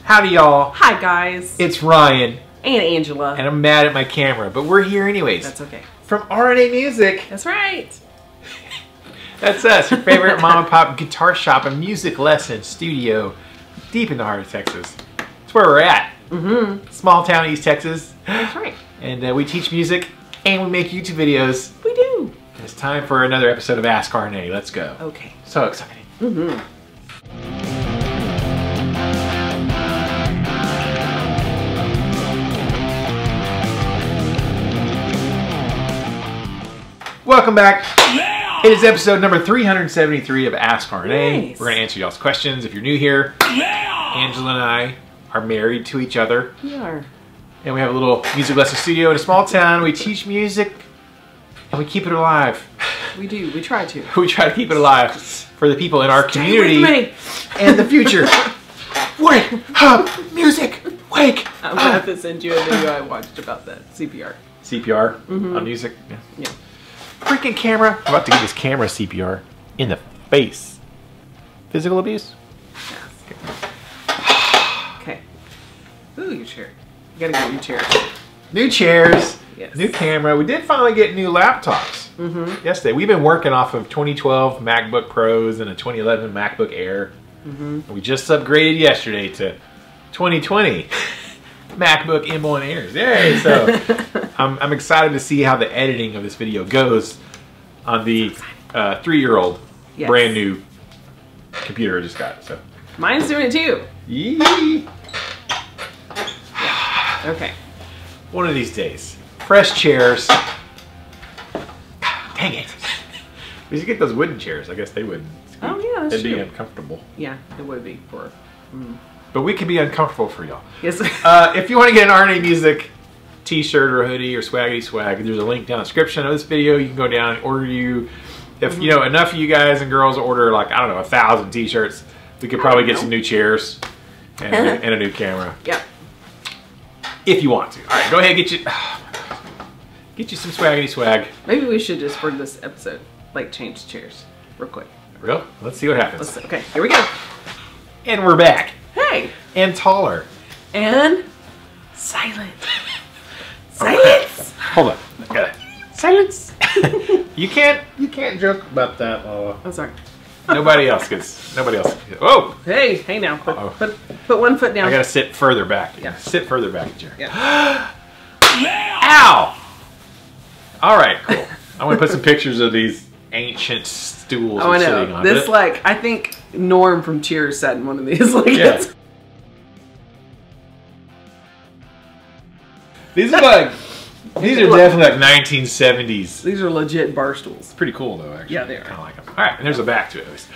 Howdy y'all. Hi guys. It's Ryan. And Angela. And I'm mad at my camera, but we're here anyways. That's okay. From RNA Music. That's right. That's us, your favorite mom and pop guitar shop and music lesson studio deep in the heart of Texas. That's where we're at. Mm-hmm. Small town East Texas. That's right. And we teach music and we make YouTube videos. We do. It's time for another episode of Ask RNA. Let's go. Okay. So exciting. Mm-hmm. Welcome back. It is episode number 373 of Ask RNA. Nice. We're going to answer y'all's questions. If you're new here, Angela and I are married to each other. We are. And we have a little music lesson studio in a small town. We teach music and we keep it alive. We do. We try to. We try to keep it alive for the people in our community and the future. Wake up, music, wake I'm going to have to send you a video I watched about that. CPR. CPR on music? Yeah. Freaking camera. I'm about to give this camera CPR in the face. Physical abuse? Yes. Okay. Ooh, your chair. You gotta get new chairs. New chairs. Yes. New camera. We did finally get new laptops yesterday. We've been working off of 2012 MacBook Pros and a 2011 MacBook Air. We just upgraded yesterday to 2020 MacBook M1 Airs. Yay! So I'm excited to see how the editing of this video goes on the 3-year-old brand new computer I just got. So mine's doing it too. Yee. Yeah. Okay. One of these days. Fresh chairs. Dang it. We should get those wooden chairs. I guess they wouldn't. Oh yeah, that's They'd true. be uncomfortable. Yeah, it would be for. But we can be uncomfortable for y'all. Yes. If you want to get an RNA Music t-shirt or hoodie or swaggity swag, there's a link down in the description of this video. You can go down and order you. If you know enough of you guys and girls order like, I don't know, 1,000 t-shirts, we could probably get some new chairs and a new camera. Yeah. If you want to. All right, go ahead and get you some swaggity swag. Maybe we should just for this episode, like change chairs real quick. Real? Let's see what happens. Okay, here we go. And we're back. Hey. And taller. And silent. Silence. Hold on. I got it. Silence. You can't joke about that, Lola. I'm sorry. Nobody else gets. Whoa! Hey now. Put one foot down. I gotta sit further back. Yeah. Sit further back, Jerry. Yeah. Ow! All right, cool. I want to put some pictures of these ancient stools Oh, I sitting know. on. This like I think Norm from Cheers sat in one of these. Like Yeah. These are like. These are definitely like 1970s. These are legit bar stools. Pretty cool though, actually. Yeah, they are. Kind of like them. All right, and there's a back to it at least.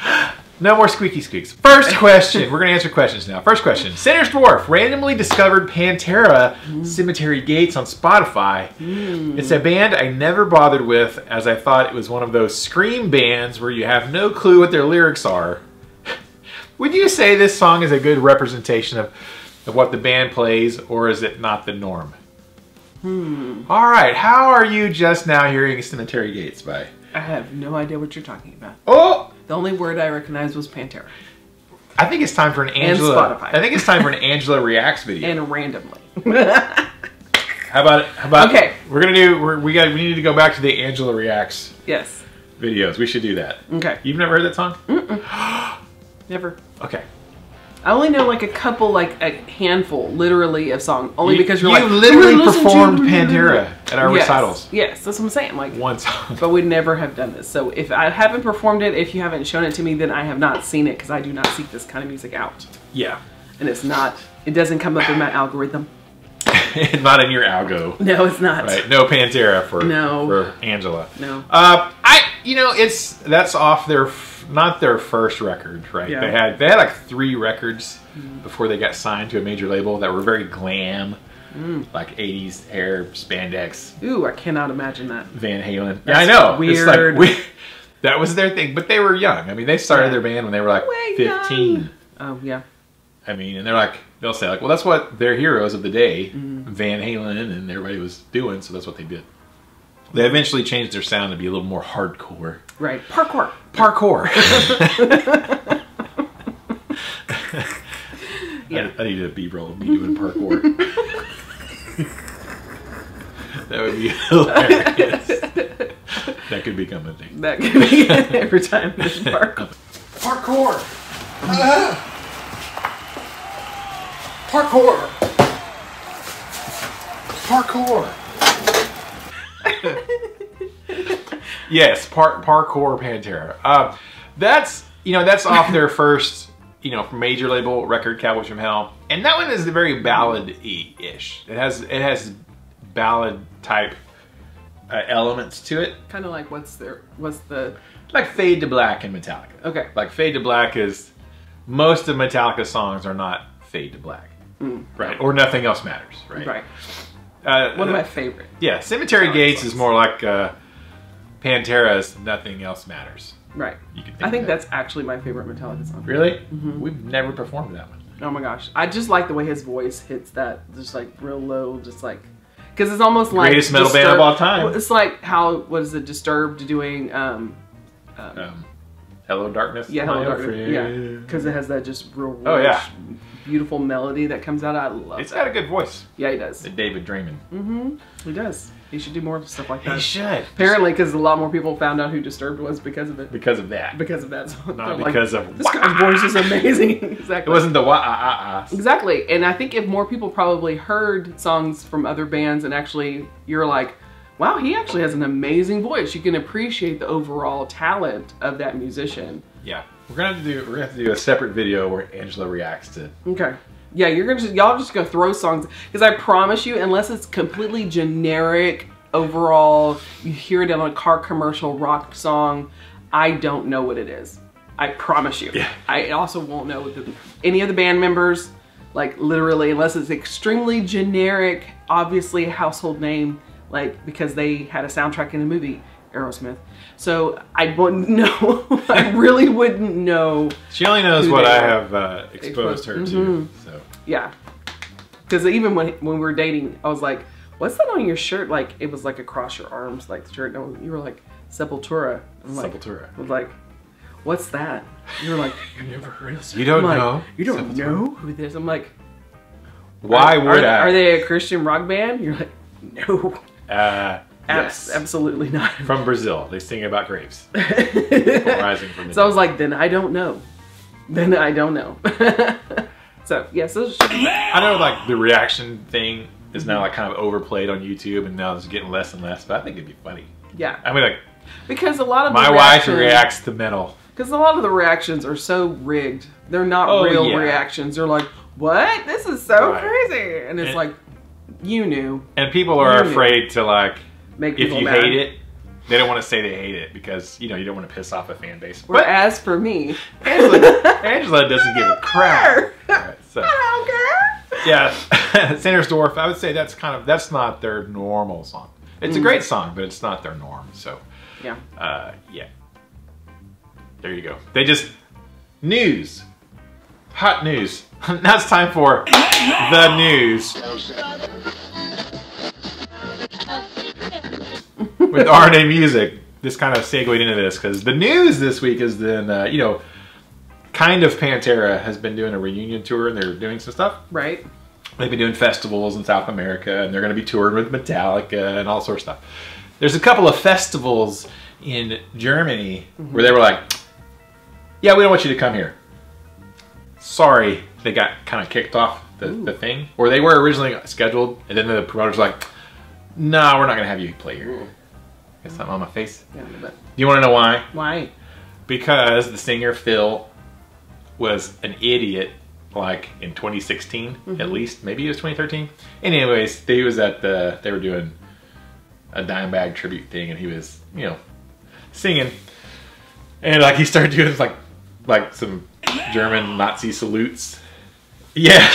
No more squeaky squeaks. First question. We're going to answer questions now. First question. Sinner's Dwarf randomly discovered Pantera Cemetery Gates on Spotify. It's a band I never bothered with as I thought it was one of those scream bands where you have no clue what their lyrics are. Would you say this song is a good representation of what the band plays, or is it not the norm? All right, how are you just now hearing Cemetery Gates by? I have no idea what you're talking about. Oh! The only word I recognized was Pantera. I think it's time for an Angela. And Spotify. I think it's time for an Angela Reacts video. And randomly. How about? Okay. We're gonna do. We need to go back to the Angela Reacts Yes. videos. We should do that. Okay. You've never heard that song? Never. Okay. I only know like a couple, like a handful, literally, of songs. Only because you're you like literally "We're listening performed to-" Pantera at our recitals. Yes, that's what I'm saying. Like One song. but we'd never have done this. So if I haven't performed it, if you haven't shown it to me, then I have not seen it because I do not seek this kind of music out. Yeah. And it's not. It doesn't come up in my algorithm. Not in your algo. No, it's not. Right. No Pantera for Angela. No. That's off their not their first record, right? Yeah. They had like 3 records before they got signed to a major label that were very glam, like 80s hair, spandex. Ooh, I cannot imagine that. Van Halen. That's I know. weird. It's like, that was their thing, but they were young. I mean, they started their band when they were like Way 15. young. Oh yeah. I mean, and they'll say like, well, that's what their heroes of the day, Van Halen, and everybody was doing, so that's what they did. They eventually changed their sound to be a little more hardcore. Right. Parkour. Yeah. I needed a B-roll of me doing parkour. That would be hilarious. That could become a thing. That could be every time there's parkour. Parkour! Parkour! Parkour! Yes, parkour Pantera. That's off their first major label record, Cowboys from Hell, and that one is very ballad-y-ish. It has ballad type elements to it. Kind of like what's the Like Fade to Black in Metallica. Okay. Like Fade to Black is, most of Metallica's songs are not Fade to Black, right? Or Nothing Else Matters, right? Right. One of my favorite. Yeah, Cemetery Gates is more like Pantera's Nothing Else Matters. Right. You can I think that's actually my favorite Metallica song. Really? We've never performed that one. Oh my gosh. I just like the way his voice hits that, just like real low, just like, because it's almost like Greatest metal band of all time. It's like how, what is it, Disturbed doing, Hello Darkness? yeah, Hello Darkness. Yeah, because it has that just real rich, beautiful melody that comes out. I love It's got a good voice. Yeah, he does. David Draymond. He does. He should do more stuff like that. He should. Apparently, because a lot more people found out who Disturbed was because of it. Because of that. Because of that song. Not because of... This guy's voice is amazing. Exactly. It wasn't the wah-ah-ah-ahs. Exactly. And I think if more people probably heard songs from other bands and actually you're like, wow, he actually has an amazing voice, you can appreciate the overall talent of that musician. Yeah. We're gonna have to do a separate video where Angela reacts to... Okay. Yeah, y'all just gonna throw songs, because I promise you, unless it's completely generic overall, you hear it on a car commercial rock song, I don't know what it is. I promise you. Yeah. I also won't know any of the band members, like literally, unless it's extremely generic, obviously a household name, like because they had a soundtrack in a movie, Aerosmith. So I wouldn't know. I really wouldn't know. She only knows what I have exposed her to. So yeah, because even when we were dating, I was like, "What's that on your shirt?" Like it was like across your arms, like the shirt. No, you were like Sepultura. I'm like, Sepultura. I was like, "What's that?" You were like, "You never heard of Sepultura?" You don't like, know? You don't know who this? I'm like, why would I? Are they a Christian rock band? You're like, no. Yes. Absolutely not. From Brazil. They sing about grapes. Rising from the So I was like, then I don't know. Then I don't know. So, yes. Yeah, I know like the reaction thing is now like kind of overplayed on YouTube and now it's getting less and less, but I think it'd be funny. Yeah. I mean like, because a lot of my wife reacts to metal. Because a lot of the reactions are so rigged. They're not real reactions. They're like, what? This is so crazy. And it's like, you knew. And people are afraid to like, make if people you mad. hate it, they don't want to say they hate it because, you don't want to piss off a fan base. But as for me, Angela doesn't give a crap. Right, so. I don't care. Yeah, Sander's Dwarf, I would say that's not their normal song. It's a great song, but it's not their norm. So, yeah. Yeah. There you go. They just, news. Hot news. Now it's time for the news. With RNA Music, this kind of segued into this because the news this week is then, kind of Pantera has been doing a reunion tour and they're doing some stuff. Right. They've been doing festivals in South America and they're going to be touring with Metallica and all sorts of stuff. There's a couple of festivals in Germany where they were like, yeah, we don't want you to come here. Sorry, they got kind of kicked off the thing. Or they were originally scheduled and then the promoter's like, no, we're not going to have you play here. Got something on my face? Yeah, but Do you want to know why? why? Because the singer Phil was an idiot like in 2016 at least. Maybe it was 2013. Anyways, he was at they were doing a Dimebag tribute thing and he was, singing. And like he started doing like some German Nazi salutes. Yeah.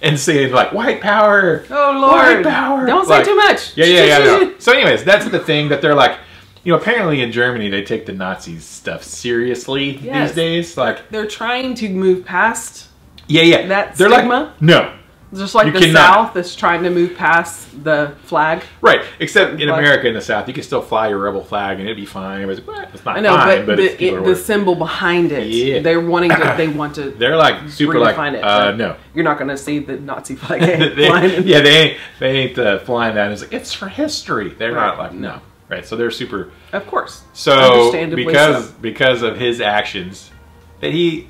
And saying like white power. Oh Lord. White power. Don't say too much. Yeah. No. So anyways, that's the thing that they're like, apparently in Germany they take the Nazis stuff seriously these days. Like they're trying to move past that stigma. Like, no. Just like the South is trying to move past the flag. Right. Except in America, in the South, you can still fly your rebel flag and it'd be fine. It's not I know, fine, but the symbol behind it. Yeah. They're wanting to. They want to. They're like super like. It, no. You're not going to see the Nazi flag flying. Yeah, they ain't flying that. It's like it's for history. They're not like no. Right. So they're super. Of course. So because of his actions, that he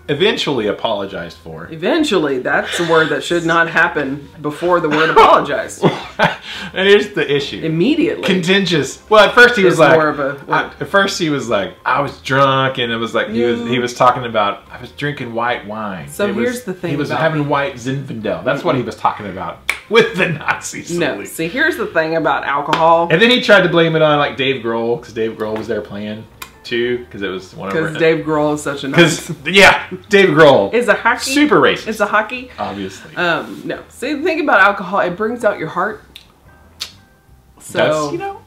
eventually apologized for. Eventually, that's a word that should not happen before the word apologize. And here's the issue. Immediately. Contentious. Well, at first he was like, more of a at first he was like, I was drunk, and it was like he was talking about I was drinking white wine. So here's the thing. He was having white Zinfandel. That's what he was talking about with the Nazis. No. See, here's the thing about alcohol. And then he tried to blame it on like Dave Grohl because Dave Grohl was there playing. Too, because it was one of because Dave Grohl is such a nice. Yeah, Dave Grohl is a hockey. Super racist. It's a hockey. Obviously. No. See, the thing about alcohol, it brings out your heart. So that's, you know.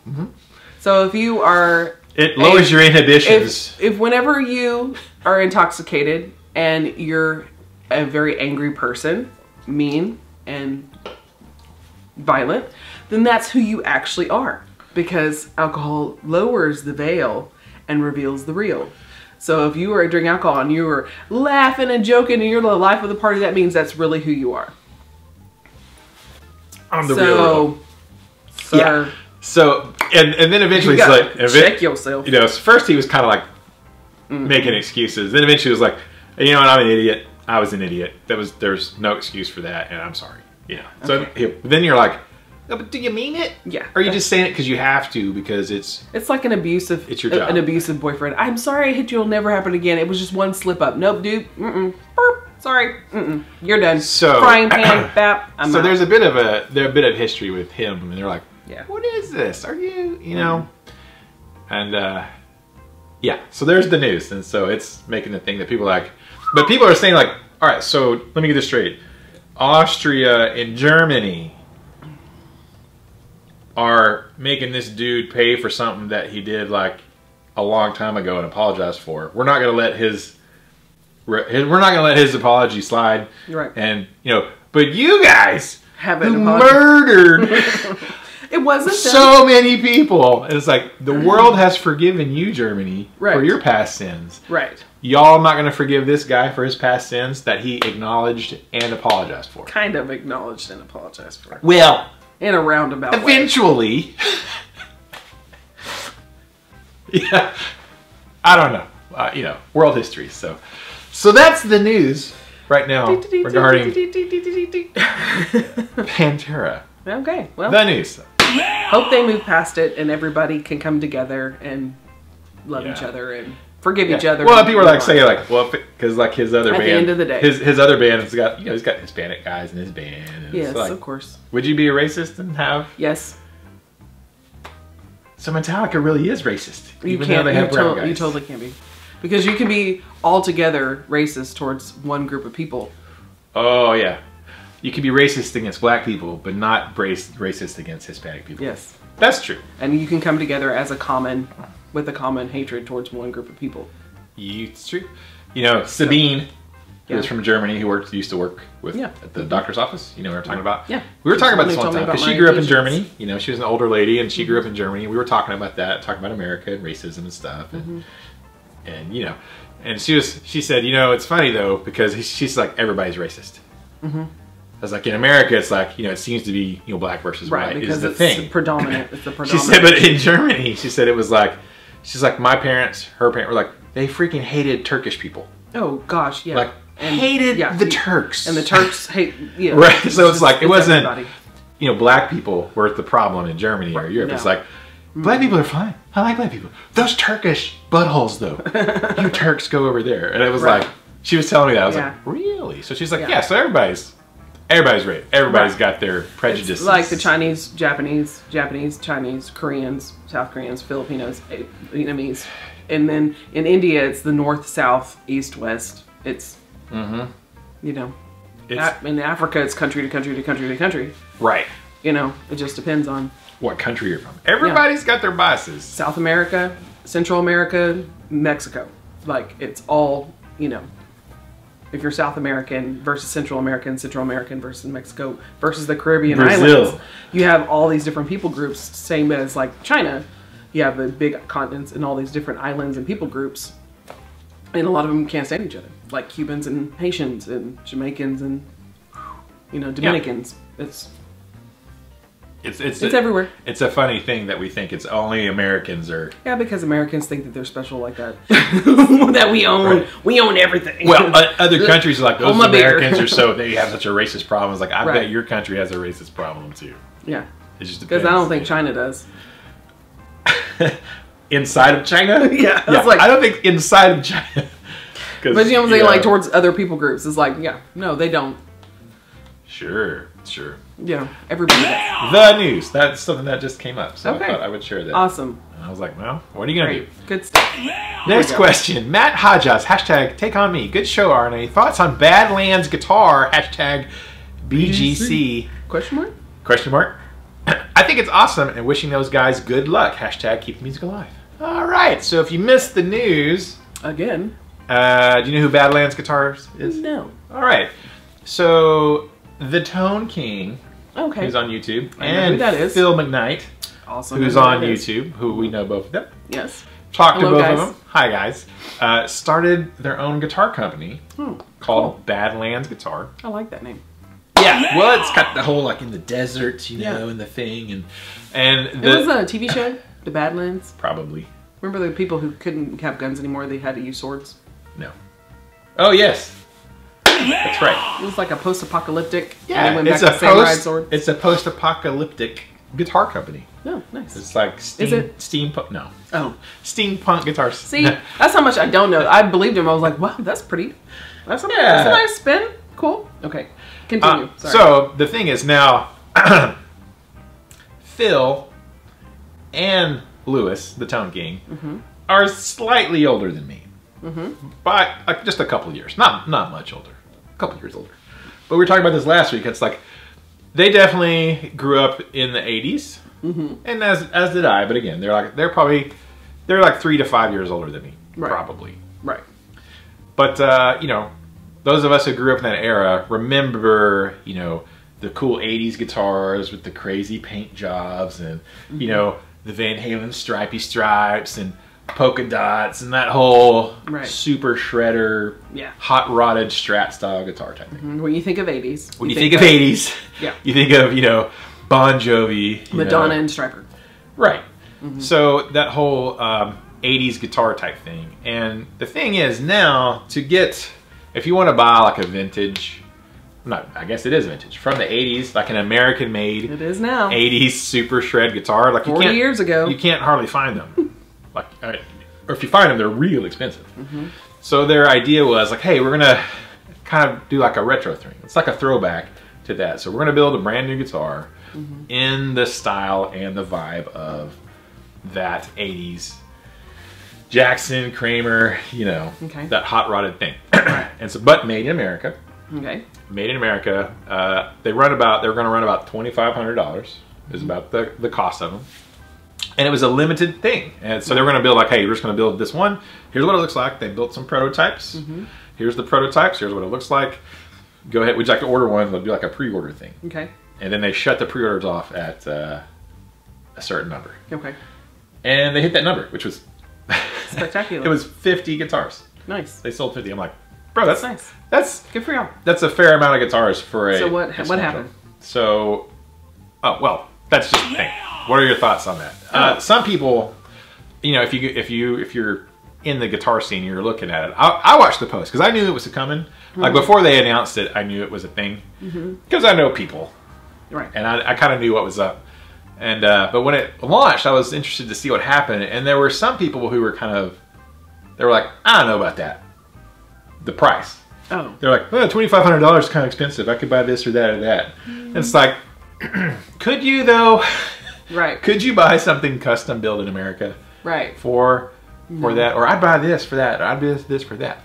So if you are, it lowers your inhibitions. If whenever you are intoxicated and you're a very angry person, mean and violent, then that's who you actually are, because alcohol lowers the veil and reveals the real. So if you are drinking alcohol and you are laughing and joking and you're the life of the party, that means that's really who you are. I'm the real world. Sir, yeah. So and then eventually he's like check yourself. You know, first he was kind of like making excuses. Then eventually he was like, you know what, I'm an idiot. I was an idiot. There's no excuse for that, and I'm sorry. You know. So then you're like, no, but do you mean it? Yeah. Or are you just saying it because you have to, because it's like an abusive. It's your job. An abusive boyfriend. I'm sorry I hit you. It'll never happen again. It was just one slip up. Nope, dude. Burp. Sorry. You're done. So frying pan. Bap. I'm out. There's a bit of history with him, and they're like, yeah, what is this? Are you know? And yeah. So there's the news, and so it's making the thing that people like, but people are saying like, all right. So let me get this straight. Austria and Germany are making this dude pay for something that he did like a long time ago and apologize for. We're not going to let his apology slide. Right. And you know, but you guys haven't murdered it wasn't so many people. And it's like the world has forgiven you, Germany, for your past sins. Right. Y'all not going to forgive this guy for his past sins that he acknowledged and apologized for. Kind of acknowledged and apologized for. Well, in a roundabout eventually. Yeah. I don't know. You know, world history. So that's the news right now regarding Pantera. Okay. Well, the news. Hope they move past it and everybody can come together and love each other and forgive each other. Well, people are like saying like, well, because like his other band, at the end of the day, his other band has got, you know, he's got Hispanic guys in his band. And yes, like, of course. Would you be a racist and have? Yes. So Metallica really is racist, even though they have brown guys. You totally can't be, because you can be altogether racist towards one group of people. Oh yeah. You can be racist against black people, but not racist against Hispanic people. Yes. That's true. And you can come together as with a common hatred towards one group of people. It's true. You know, Sabine, who was from Germany, who used to work with at the doctor's office. You know what we're talking about? Yeah. We were talking about this one time, because she grew up in Germany. You know, she was an older lady, and she grew up in Germany. We were talking about that, talking about America and racism and stuff. And you know, and she said, you know, it's funny though, because she's like, everybody's racist. I was like, in America, it's like, you know, it seems to be, you know, black versus white is the thing. Predominant. It's the predominant. She said, but in Germany, she said it was like, she's like, my parents, her parents were like, they freaking hated Turkish people. Oh gosh, yeah. Like, hated the Turks. And the Turks hate, yeah. Right, so it's like, it wasn't, you know, black people were the problem in Germany or Europe. No. It's like, black people are fine. I like black people. Those Turkish buttholes, though. You Turks go over there. And it was like, she was telling me that. I was like, really? So she's like, yeah, so everybody's right. Everybody's got their prejudices. It's like the Chinese, Japanese, Chinese, Koreans, South Koreans, Filipinos, Vietnamese. And then in India, it's the north, south, east, west. It's, you know, in Africa, it's country to country to country to country. Right. You know, it just depends on what country you're from. Everybody's got their biases. South America, Central America, Mexico. Like, it's all, you know. if you're South American versus Central American versus Mexico versus the Caribbean Brazil. islands. You have all these different people groups, same as like China. You have the big continents and all these different islands and people groups. And a lot of them can't stand each other. Like Cubans and Haitians and Jamaicans and, you know, Dominicans. Yeah. It's everywhere. It's a funny thing that we think it's only Americans are. Yeah, because Americans think that they're special like that. That we own. Right. We own everything. Well, other countries are like, those Americans are so, they have such a racist problem. It's like, I bet your country has a racist problem too. Yeah. It just depends. Because I don't think China does. Inside of China? Yeah. Like, I don't think inside of China. But you know what I'm saying? Like towards other people groups. It's like, yeah, no, they don't. Sure. Yeah, everybody does. The news. That's something that just came up. So okay. I thought I would share that. Awesome. And I was like, well, what are you going to do? Good stuff. Next question. Matt Hodges, hashtag take on me. Good show, RNA. Thoughts on Badlands guitar, hashtag BGC. Question mark? Question mark? I think it's awesome and wishing those guys good luck. Hashtag keep the music alive. All right. So if you missed the news. Again. Do you know who Badlands Guitars is? No. All right. So the Tone King. Okay. Who's on YouTube. I know who that is. Phil McKnight. Also who's on YouTube, who we know both of them. Yes. Talked to both of them. Hi, guys. Started their own guitar company called Badlands Guitar. I like that name. Yeah. Well, it's got the whole, like, in the desert, you know, and the thing. And it was a TV show, The Badlands. Probably. Remember the people who couldn't have guns anymore, they had to use swords? No. Oh, yes. That's right. It was like a post-apocalyptic. Yeah, it's a post-apocalyptic guitar company. Oh, nice. It's like steampunk. No. Oh, steampunk guitars. See, that's how much I don't know. I believed him. I was like, wow, that's pretty. That's a nice spin. Cool. Okay, continue. So the thing is now, Phil and Lewis, the Tone King, are slightly older than me. By just a couple of years. Not much older. A couple of years older. But we were talking about this last week. It's like they definitely grew up in the 80s. And as did I, but again, they're like 3 to 5 years older than me. Probably. Right. But you know, those of us who grew up in that era remember, you know, the cool 80s guitars with the crazy paint jobs and you know, the Van Halen stripy stripes and polka dots and that whole super shredder, hot rodded Strat style guitar type thing. When you think of 80s. When you think of 80s, you think of, you know, Bon Jovi. Madonna and Striper. Right. So that whole 80s guitar type thing. And the thing is now to get, if you want to buy like a vintage, I guess it is vintage, from the 80s, like an American made. It is now. 80s super shred guitar. Like 40 years ago. You can't hardly find them. Like, or if you find them, they're real expensive. So their idea was like, hey, we're gonna kind of do like a retro thing. It's like a throwback to that. So we're gonna build a brand new guitar in the style and the vibe of that 80s Jackson, Kramer, you know, that hot rodded thing. And so, but made in America. Made in America. They're gonna run about $2,500 is about the cost of them. And it was a limited thing. And so they were going to build like, hey, we're just going to build this one. Here's what it looks like. They built some prototypes. Here's the prototypes. Here's what it looks like. Go ahead. Would you like to order one? It'll be like a pre-order thing. And then they shut the pre-orders off at a certain number. And they hit that number, which was spectacular. It was 50 guitars. Nice. They sold 50. I'm like, bro, that's nice. That's good for y'all. That's a fair amount of guitars for a. So what happened? So, oh well, that's just the thing. What are your thoughts on that? Some people, you know, if you're in the guitar scene, you're looking at it. I watched the post because I knew it was coming. Like before they announced it, I knew it was a thing because I know people, and I kind of knew what was up. And but when it launched, I was interested to see what happened. And there were some people who were they were like, I don't know about that. The price. Oh. They're like, well, $2,500 is kind of expensive. I could buy this or that or that. And it's like, could you though? Right. Could you buy something custom built in America? Right. For that, or I'd buy this for that, or I'd buy this for that.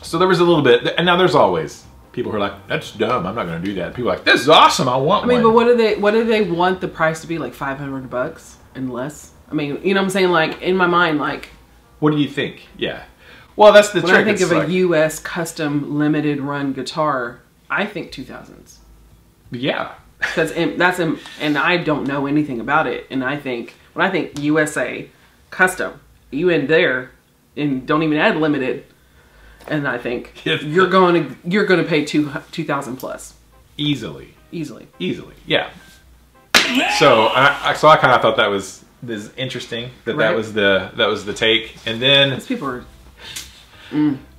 So there was a little bit, and now there's always people who are like, that's dumb. I'm not going to do that. People are like, this is awesome. I want one. I mean, but what do they want the price to be? Like $500 and less? I mean, you know what I'm saying? Like in my mind, like. What do you think? Yeah. Well, that's the When trick. I think It's of like, a U.S. custom limited run guitar, I think 2000s. yeah. Because and I don't know anything about it. And I think, when I think USA custom, you in there and don't even add limited. And I think you're going to pay 2,000 plus. Easily. Easily. Yeah. So I kind of thought that was interesting that Right. that was the take. And then These people are...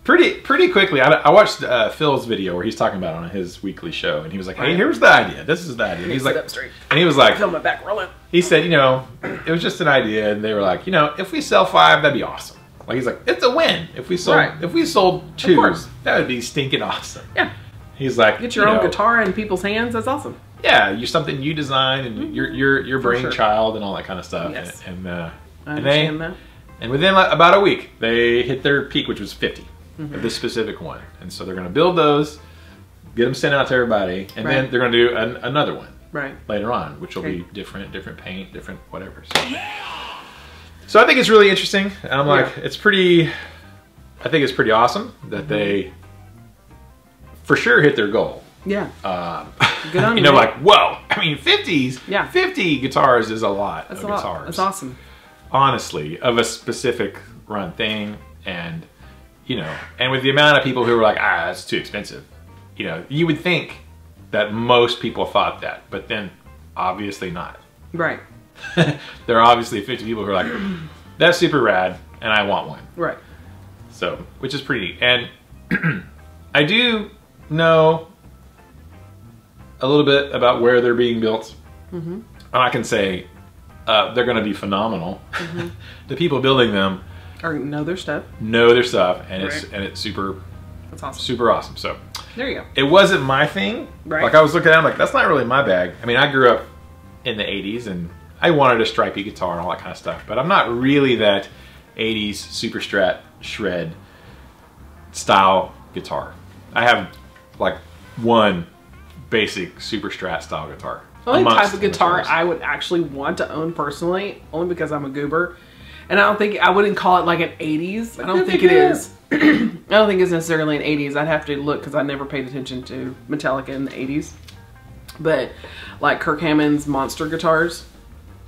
pretty quickly, I watched Phil's video where he's talking about it on his weekly show, and he was like, "Hey, here's the idea. This is the idea." And he's like, Sit up straight. and he was like, Feel my back rolling. he said, it was just an idea, and they were like, if we sell 5, that'd be awesome. Like he's like, it's a win. If we sold 2, course. that would be stinking awesome. Yeah. He's like, Get your own guitar in people's hands. That's awesome. Yeah, you're something you design and your brainchild and all that kind of stuff. Yes. And I understand that. And within about a week, they hit their peak, which was 50 of this specific one. And so they're going to build those, get them sent out to everybody, and then they're going to do another one later on, which will be different paint, different whatever. So I think it's really interesting. And I'm like, I think it's pretty awesome that they for sure hit their goal. Yeah. Good on you. Like, whoa, I mean, 50s, Yeah. 50 guitars is a lot of guitars. That's awesome. Honestly, of a specific run thing, and and with the amount of people who were like, that's too expensive, you would think that most people thought that, but then obviously not. Right. There are obviously 50 people who are like, that's super rad, and I want one. Right. So, which is pretty, and I do know a little bit about where they're being built. And I can say they're going to be phenomenal. The people building them know their stuff. And it's super. That's awesome. Super awesome. So there you go. It wasn't my thing. Right. Like I was looking at it, I'm like, that's not really my bag. I mean, I grew up in the 80s and I wanted a stripey guitar and all that kind of stuff, but I'm not really that 80s super strat shred style guitar. I have like one basic super strat style guitar. The only type of guitar I would actually want to own personally, only because I'm a goober, and I wouldn't call it like an 80s. I don't think it is. I don't think it's necessarily an 80s. I'd have to look because I never paid attention to Metallica in the 80s. But like Kirk Hammett's monster guitars.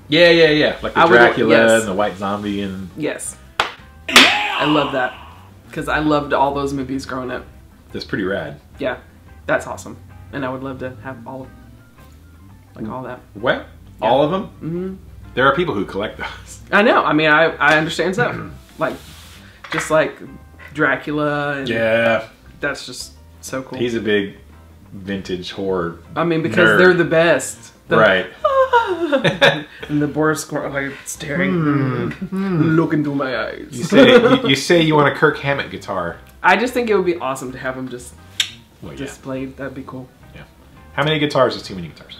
Yeah. Like the Dracula and the White Zombie and... Yes. I love that. Because I loved all those movies growing up. That's pretty rad. Yeah. That's awesome. And I would love to have all that. What? Yeah. All of them? Mm-hmm. There are people who collect those. I know. I mean, I understand stuff. Just like Dracula. And yeah. That's just so cool. He's a big vintage horror because nerd. They're the best. Right. And the Boris like staring, look into my eyes. You say you want a Kirk Hammett guitar. I just think it would be awesome to have them just displayed. That'd be cool. Yeah. How many guitars is too many guitars?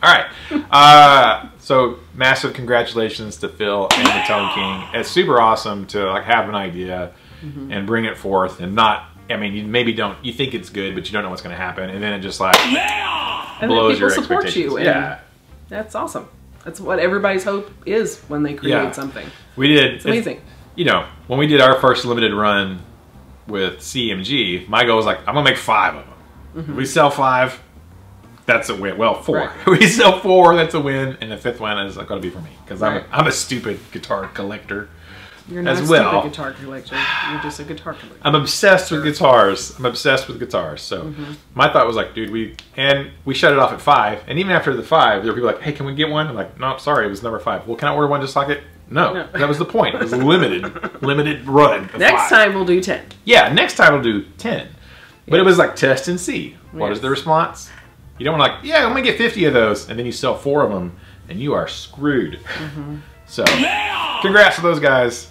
All right. So massive congratulations to Phil and the Tone King. It's super awesome to have an idea and bring it forth and not. I mean, you think it's good, but you don't know what's going to happen, and then it just blows your expectations. You. Yeah, that's awesome. That's what everybody's hope is when they create something. We did. It's amazing. When we did our first limited run with CMG, my goal was like, I'm gonna make 5 of them. If we sell 5, that's a win. Well, 4. Right. We sell 4, that's a win, and the 5th one is going to be for me because I'm a stupid guitar collector. You're not a stupid guitar collector. You're just a guitar collector. I'm obsessed with guitars. So my thought was like, dude, we shut it off at 5, and even after the 5, there were people like, hey, can we get one? I'm like, no, sorry, it was number 5. Well, can I order one just like it? No, that was the point. It was a limited run. Next time we'll do 10. Yeah, next time we'll do 10. But it was like test and see. What is the response? You don't want to I'm gonna get 50 of those, and then you sell 4 of them, and you are screwed. So, congrats to those guys.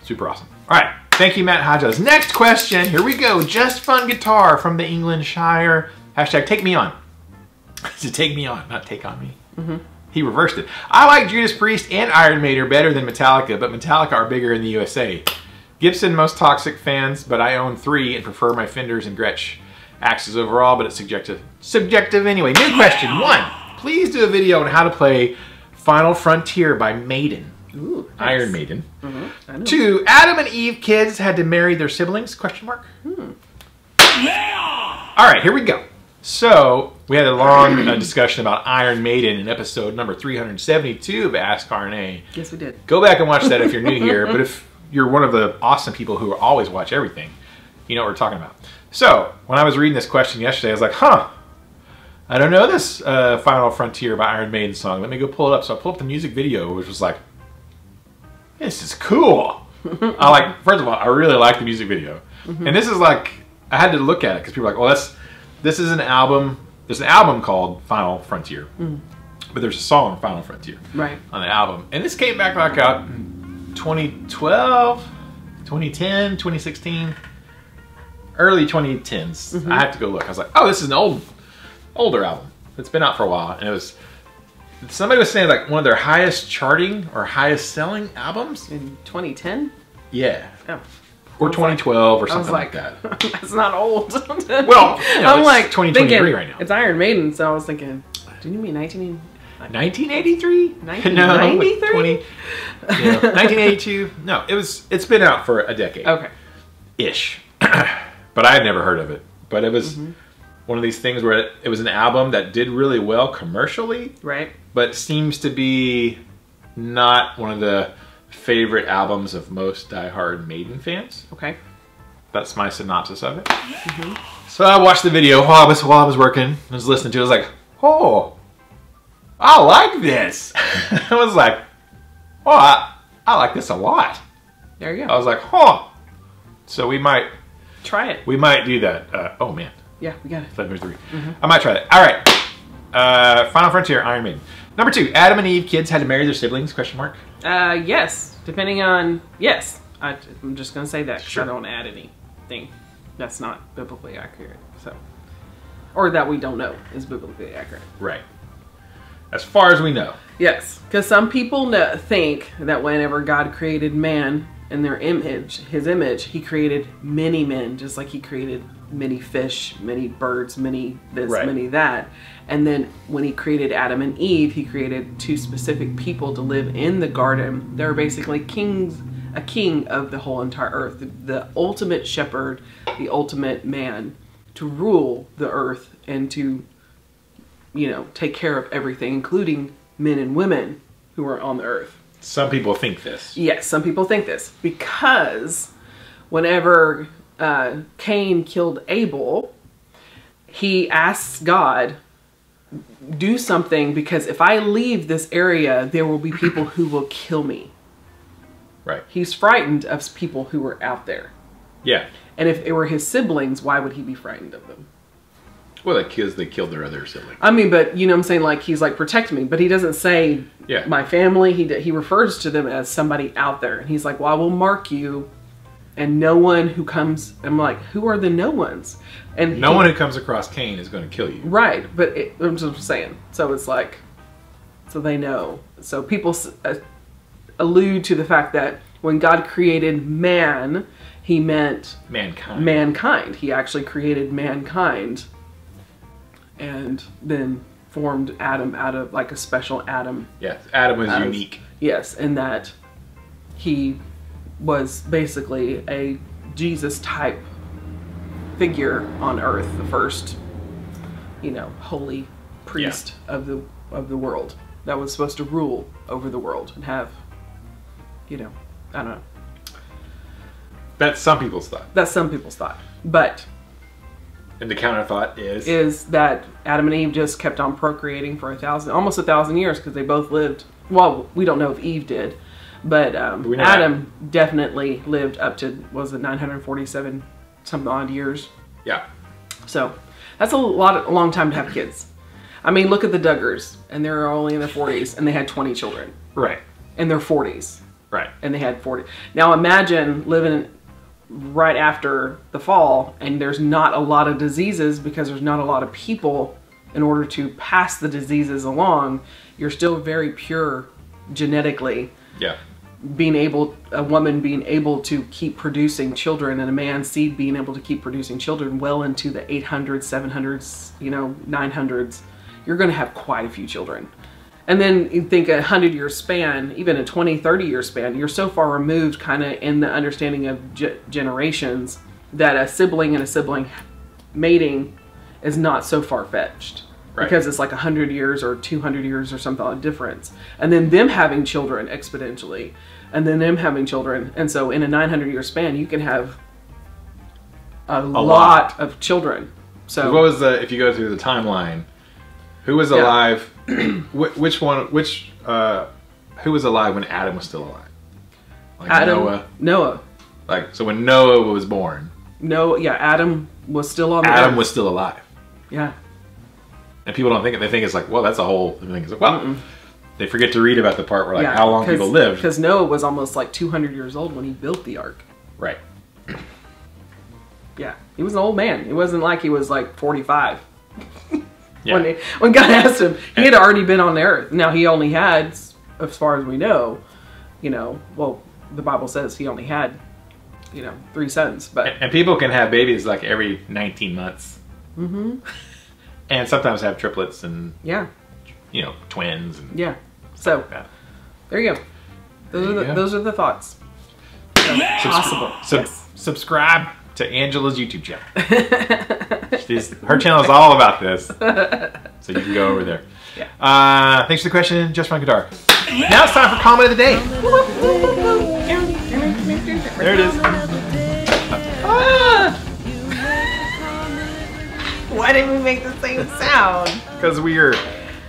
Super awesome. All right, thank you, Matt Hodges. Next question. Here we go. Just Fun Guitar from the England Shire. Hashtag take me on. To take me on, not take on me. He reversed it. I like Judas Priest and Iron Maiden better than Metallica, but Metallica are bigger in the USA. Gibson most toxic fans, but I own 3 and prefer my Fenders and Gretsch axes overall, but it's subjective. Subjective anyway. New question 1. Please do a video on how to play Final Frontier by Maiden. Ooh, nice. Iron Maiden. I know. 2, Adam and Eve kids had to marry their siblings? Question mark. All right, here we go. So we had a long discussion about Iron Maiden in episode number 372 of Ask RNA. Yes, we did. Go back and watch that if you're new here. But if you're one of the awesome people who always watch everything, you know what we're talking about. So when I was reading this question yesterday, I was like, huh, I don't know this Final Frontier by Iron Maiden song. Let me go pull it up. So I pulled up the music video, which was like, this is cool. First of all, I really like the music video. And this is like, I had to look at it because people are like, well, this is an album. There's an album called Final Frontier. But there's a song, Final Frontier, on the album. And this came back like out in 2012, 2010, 2016, early 2010s. I have to go look. I was like, oh, this is an older album. It's been out for a while. And it was, somebody was saying like one of their highest charting or highest selling albums. In 2010? Yeah. Oh. Or 2012 or something like that. That's not old. Well, you know, I'm like 2023 right now. It's Iron Maiden, so I was thinking, do you mean 1983? 1993? No, like 1982. No, it's been out for a decade. Okay. Ish. But I had never heard of it. But it was one of these things where it was an album that did really well commercially. Right. But seems to be not one of the favorite albums of most diehard Maiden fans. Okay. That's my synopsis of it. So I watched the video while I was working. I was listening to it. I was like, oh, I like this. I was like, oh, I like this a lot. There you I go. was like, huh. So we might Try it. We might do that. Oh man. Yeah, we got it. 7-3. I might try that. All right. Final Frontier, Iron Maiden. Number 2, Adam and Eve kids had to marry their siblings? Question mark. Yes. Depending on, yes. I'm just going to say that because Sure. I don't add anything that's not biblically accurate. So, or that we don't know is biblically accurate. Right. As far as we know. Yes, because some people think that whenever God created man in their image, his image, he created many men, just like he created many fish, many birds, many this, many that. And then when he created Adam and Eve, he created 2 specific people to live in the garden. They're basically kings, a king of the whole entire earth, the ultimate shepherd, the ultimate man to rule the earth and to, you know, take care of everything, including men and women who are on the earth. Some people think this. Yes, some people think this because whenever Cain killed Abel, he asks God, do something because if I leave this area, there will be people who will kill me. Right. He's frightened of people who were out there. Yeah. And if it were his siblings, why would he be frightened of them? Well, because they killed their other sibling. I mean, but you know what I'm saying? Like, he's like, protect me. But he doesn't say my family. He refers to them as somebody out there. And he's like, well, I will mark you. And no one who comes, I'm like, who are the no ones? And no one who comes across Cain is going to kill you. Right. But I'm just saying. So it's like, so they know. So people allude to the fact that when God created man, he meant mankind. Mankind. He actually created mankind. And then formed Adam out of like a special Adam. Yes, Adam was unique. Yes, and that he was basically a Jesus type figure on earth, the first, you know, holy priest of the world that was supposed to rule over the world and have, you know, I don't know. That's some people's thought. That's some people's thought, but. And the counter thought is that Adam and Eve just kept on procreating for almost 1,000 years because they both lived. Well, we don't know if Eve did, but Adam definitely lived up to, was it 947 some odd years? Yeah. So that's a long time to have kids. I mean, look at the Duggars, and they're only in their 40s, and they had 20 children. Right. In their 40s. Right. And they had 40. Now imagine living right after the fall and there's not a lot of diseases because there's not a lot of people in order to pass the diseases along. You're still very pure genetically. Yeah. A woman being able to keep producing children and a man's seed being able to keep producing children well into the 800s, 700s, you know, 900s. You're going to have quite a few children. And then you think a 100-year span, even a 20, 30-year span, you're so far removed kind of in the understanding of generations that a sibling and a sibling mating is not so far-fetched. Right. Because it's like 100 years or 200 years or something of difference. And then them having children exponentially. And then them having children. And so in a 900-year span, you can have a lot of children. So what was the, if you go through the timeline, who was alive? Who was alive when Adam was still alive? Like Adam, Noah. Like, so when Noah was born. Adam was still on the Adam earth. was still alive. Yeah. And people don't think it. They think it's like, well, that's a whole thing. It's like, well, they forget to read about the part where like how long people lived. Because Noah was almost like 200 years old when he built the ark. Right. Yeah. He was an old man. It wasn't like he was like 45. Yeah. When God asked him, he had already been on the earth. Now he only had, as far as we know, well, the Bible says he only had, 3 sons. But and people can have babies like every 19 months. Mm-hmm. And sometimes have triplets and twins. And so like there you go. Those are the thoughts. So, possible. Subscribe to Angela's YouTube channel. Her channel is all about this, so you can go over there. Yeah. Thanks for the question, Just Fun Guitar. Now it's time for comment of the day. There it is. Why didn't we make the same sound? Because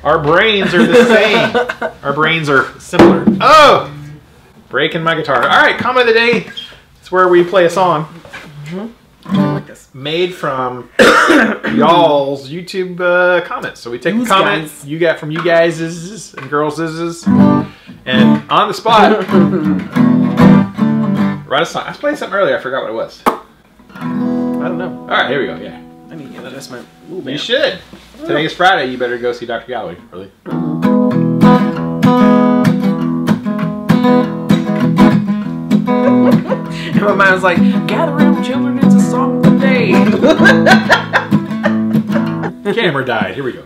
our brains are the same. Our brains are similar. Oh! Breaking my guitar. All right, comment of the day. It's where we play a song. I like this. Made from y'all's YouTube comments. So we take the comments you got from you guys' and girls' and on the spot, write a song. I was playing something earlier. I forgot what it was. I don't know. All right, here we go. Yeah. I need to get adjustment. You should. Today is Friday. You better go see Dr. Galloway early. And my mind was like, gather around children, it's a song of the day. Camera died. Here we go.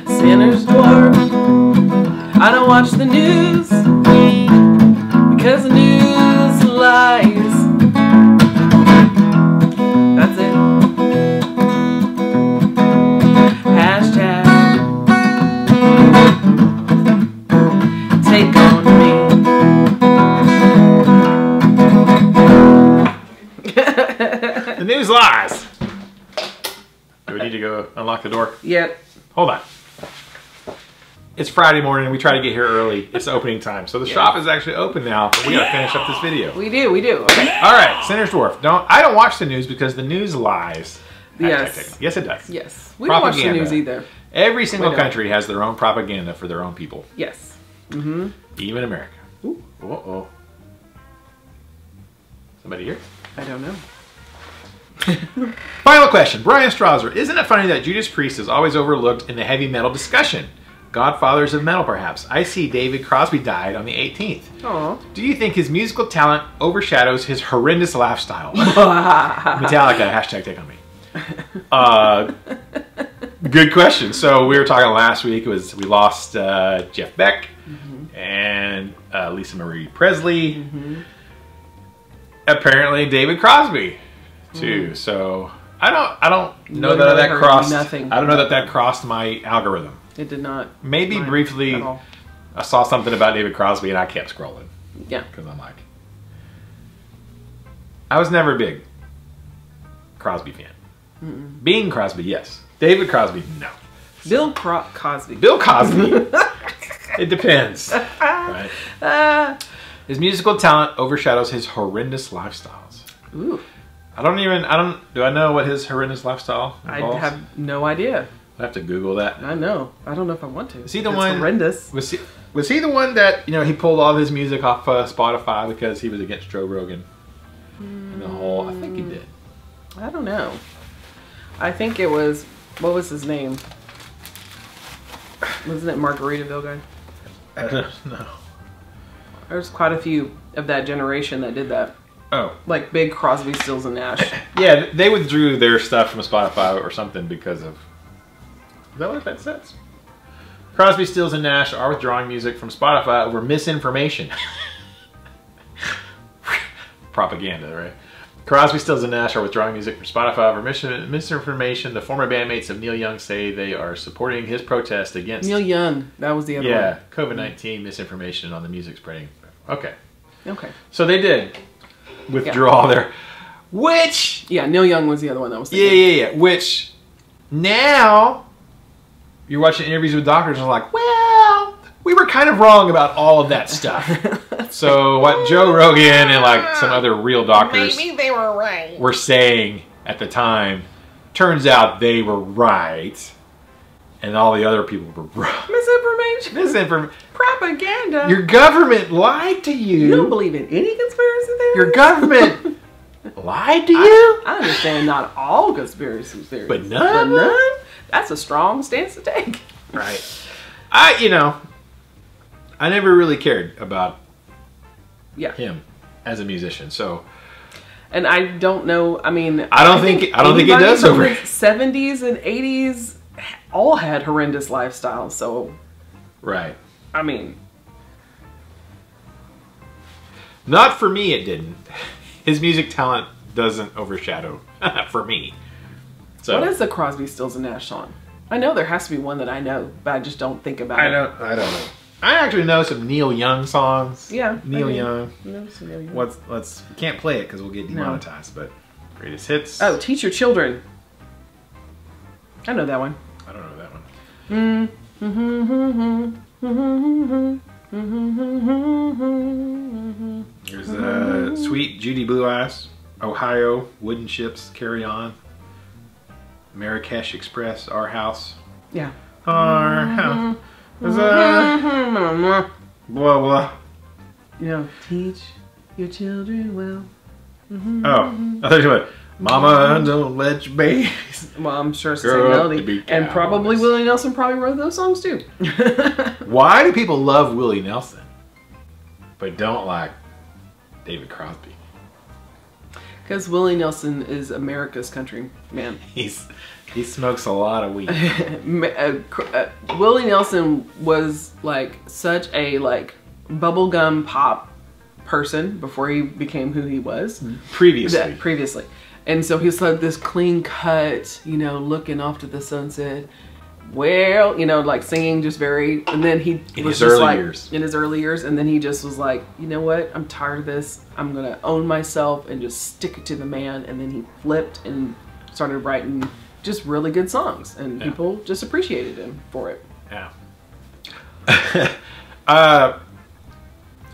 Sinner's dwarf. I don't watch the news because the news lies. That's it. Hashtag take on me. The news lies. Do we need to go unlock the door? Yep. Hold on. It's Friday morning. We try to get here early. It's opening time. So the shop is actually open now, but we gotta finish up this video. We do. Okay. All right, Sinner's Dwarf. I don't watch the news because the news lies. Yes. Yes, it does. Yes. We don't watch the news either. Every single country has their own propaganda for their own people. Yes. Even America. Ooh. Uh-oh. Somebody here? I don't know. Final question. Brian Strasser. Isn't it funny that Judas Priest is always overlooked in the heavy metal discussion? Godfathers of metal, perhaps. I see David Crosby died on the 18th. Aww. Do you think his musical talent overshadows his horrendous lifestyle? Metallica, hashtag take on me. Good question. So we were talking last week, we lost Jeff Beck and Lisa Marie Presley. Apparently David Crosby too. So I don't know that crossed. Nothing. I don't know that crossed my algorithm. It did not. Maybe briefly I saw something about David Crosby and I kept scrolling. Yeah. Because I'm like, I was never a big Crosby fan. Bing Crosby, yes. David Crosby, no. Bill Cosby. Bill Cosby. It depends. Right? His musical talent overshadows his horrendous lifestyles. Ooh. Do I know what his horrendous lifestyle involves? I have no idea. I have to Google that. I know. I don't know if I want to. Is he the one? Horrendous. Was he the one that he pulled all of his music off Spotify because he was against Joe Rogan? And the whole, I think he did. I don't know. I think it was, what was his name? Wasn't it Margaritaville guy? I don't know. There's quite a few of that generation that did that. Oh. Like big Crosby, Stills, and Nash. Yeah, they withdrew their stuff from Spotify or something because of... Is that what that says? Crosby, Stills, and Nash are withdrawing music from Spotify over misinformation. Propaganda, right? Crosby, Stills, and Nash are withdrawing music from Spotify over misinformation. The former bandmates of Neil Young say they are supporting his protest against... Neil Young, that was the other one. Yeah, COVID-19 misinformation on the music spreading. Okay. Okay. So they did withdraw their... Which... Yeah, Neil Young was the other one that was thinking. Yeah. Which, now, you're watching interviews with doctors and like, well, we were kind of wrong about all of that stuff. So what Joe Rogan and like some other real doctors maybe they were right. Were saying at the time, turns out they were right. And all the other people were wrong. Misinformation. Propaganda. Your government lied to you. You don't believe in any conspiracy theories? Your government lied to you? I understand not all conspiracy theories. But none? That's a strong stance to take. Right. I never really cared about him as a musician, so... And I don't know, I mean... I don't think it does over... 70s and 80s all had horrendous lifestyles, so... Right. I mean... Not for me, it didn't. His music talent doesn't overshadow for me. So what is the Crosby, Stills, and Nash song? I know there has to be one that I know, but I just don't think about it. I don't know. I actually know some Neil Young songs. Yeah. Neil Young. Know some Neil Young. We can't play it because we'll get demonetized, but greatest hits. Oh, Teach Your Children. I know that one. I don't know that one. There's Sweet Judy Blue Eyes, Ohio, Wooden Ships, Carry On, Marrakesh Express, Our House. Yeah. Our House. Blah blah. You know, teach your children well. Oh, I thought you went, Mama, don't let your babies. Well, I'm sure it's the same melody. And probably Willie Nelson probably wrote those songs too. Why do people love Willie Nelson, but don't like David Crosby? Because Willie Nelson is America's country man. He smokes a lot of weed. Willie Nelson was like such a bubblegum pop person before he became who he was. Previously. And so he's like this clean cut, looking off to the sunset. Well, like singing just very, and then he was just like, in his early years, and then he just was like, you know what, I'm tired of this. I'm gonna own myself and just stick it to the man. And then he flipped and started writing just really good songs, and people just appreciated him for it. Yeah. I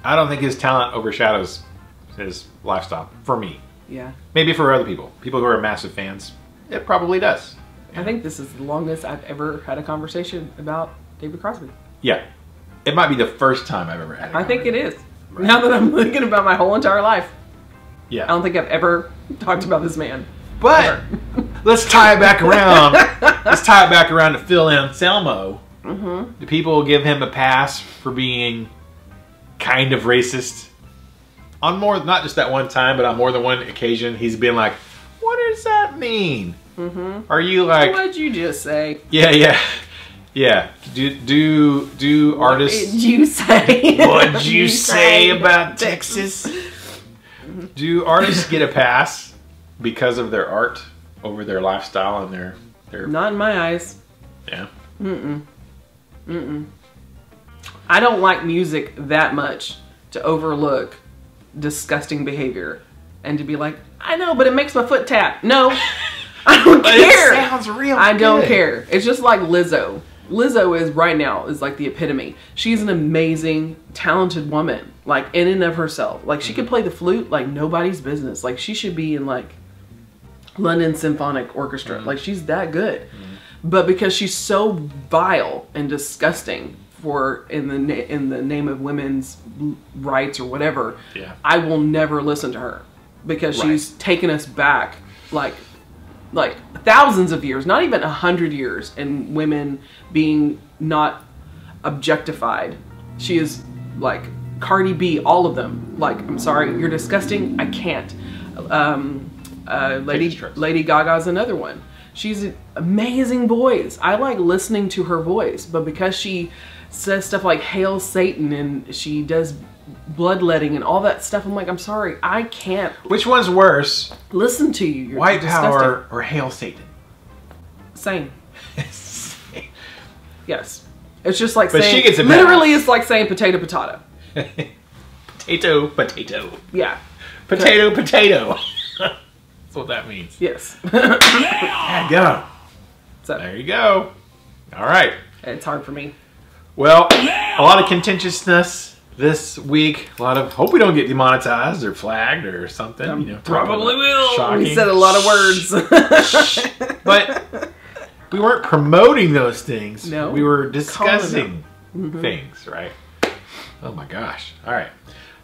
don't think his talent overshadows his lifestyle for me. Yeah. Maybe for other people who are massive fans, it probably does. I think this is the longest I've ever had a conversation about David Crosby. Yeah. It might be the first time I've ever had I think it is. Right. Now that I'm thinking about my whole entire life. Yeah. I don't think I've ever talked about this man. But let's tie it back around. Let's tie it back around to Phil Anselmo. Do people give him a pass for being kind of racist? On more, not just that one time, but on more than one occasion, he's been like, what does that mean? Are you like... What'd you just say? Yeah. Do artists... What did you say? What'd you say about Texas? Do artists get a pass because of their art over their lifestyle and their... Not in my eyes. Yeah. I don't like music that much to overlook disgusting behavior and to be like, I know, but it makes my foot tap. No, I don't care. It sounds real I don't care. It's just like Lizzo. Lizzo is right now is like the epitome. She's an amazing, talented woman, like in and of herself. Like she could play the flute like nobody's business. Like she should be in like London Symphonic Orchestra. Like she's that good. But because she's so vile and disgusting in the name of women's rights or whatever, I will never listen to her because she's taken us back like thousands of years, not even 100 years, and women being not objectified. She is like Cardi B, all of them. Like, I'm sorry, you're disgusting. I can't. Lady Gaga's another one. She's an amazing voice. I like listening to her voice, but because she says stuff like "Hail Satan" and she does bloodletting and all that stuff, I'm like, I'm sorry, I can't. Which one's worse? Listen to you. You're White disgusting. Power or Hail Satan? Same. Yes. It's just like but saying, she gets it literally it's like saying potato, potato. Potato, potato. Yeah. Potato, potato. That's what that means. Yes. Yeah, go. So, there you go. All right. it's hard for me. Well, a lot of contentiousness this week. A lot of hope we don't get demonetized or flagged or something. You know, Probably will. Shocking. We said a lot of words. But we weren't promoting those things. No. We were discussing things, right? Oh my gosh. All right.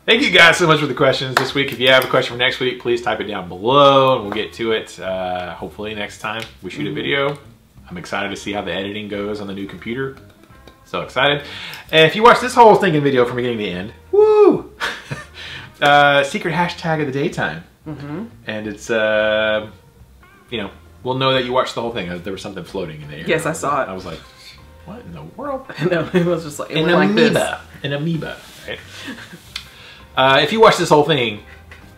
Thank you guys so much for the questions this week. If you have a question for next week, please type it down below and we'll get to it hopefully next time we shoot a video. I'm excited to see how the editing goes on the new computer. So excited. And if you watch this whole thinking video from beginning to end, woo! Secret hashtag of the daytime. And it's, you know, we'll know that you watched the whole thing. There was something floating in the air. Yes, I saw it. I was like, what in the world? No, it was just like, it An went like this. amoeba. An amoeba, right? If you watch this whole thing,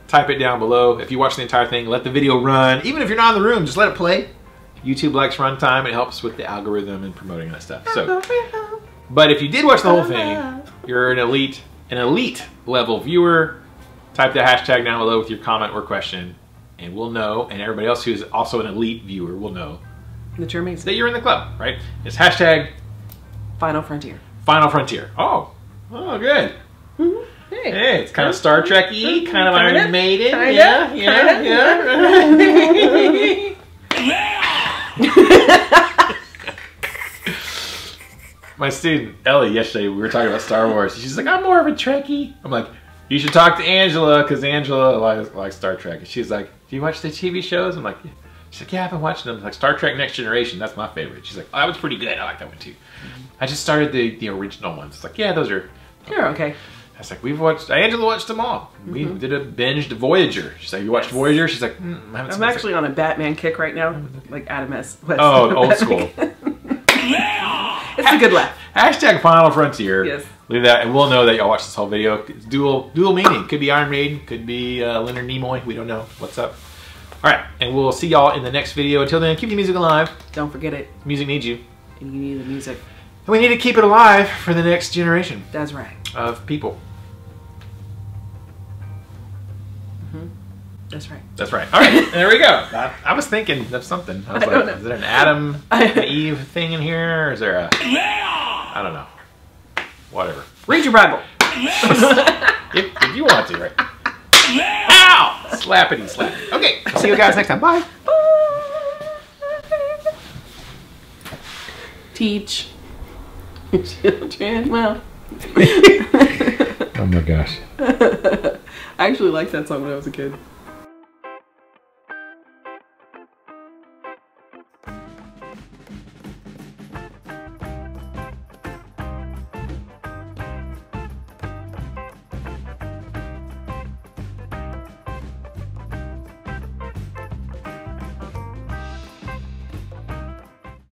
type it down below. If you watch the entire thing, let the video run. Even if you're not in the room, just let it play. YouTube likes runtime. It helps with the algorithm and promoting that stuff. So, but if you did watch the whole thing, you're an elite level viewer. Type the hashtag down below with your comment or question, and we'll know. And everybody else who's also an elite viewer will know that you're amazing. that you're in the club, right? It's hashtag Final Frontier. Final Frontier. Oh, good. Hey, it's kind of Star Trek-y, kind of Iron Maiden. Yeah. My student, Ellie, yesterday, we were talking about Star Wars. She's like, I'm more of a Trekkie. I'm like, you should talk to Angela, because Angela likes Star Trek. And she's like, do you watch the TV shows? I'm like, yeah. She's like, yeah, I've been watching them. Like, Star Trek Next Generation, that's my favorite. She's like, oh, that was pretty good. I like that one, too. I just started the original ones. It's like, yeah, those are... You're okay. I was like, Angela watched them all. We did a binged Voyager. She's like, you watched Voyager? She's like, I haven't seen I'm actually on a Batman kick right now. Like Adam S. West. Oh, old school. It's a good laugh. Hashtag Final Frontier. Yes. Leave that, and we'll know that y'all watched this whole video. It's dual meaning. Could be Iron Maiden, could be Leonard Nimoy. We don't know. What's up? All right, and we'll see y'all in the next video. Until then, keep the music alive. Don't forget it. Music needs you. And you need the music. And we need to keep it alive for the next generation. That's right. Of people. That's right. That's right. All right, there we go. I was thinking of something. I was like, is there an Adam and Eve thing in here? Or is there a... I don't know. Whatever. Read your Bible. if you want to, right? Ow! Slappity slap. Okay, I'll see you guys next time. Bye. Teach children well. Oh my gosh. I actually liked that song when I was a kid.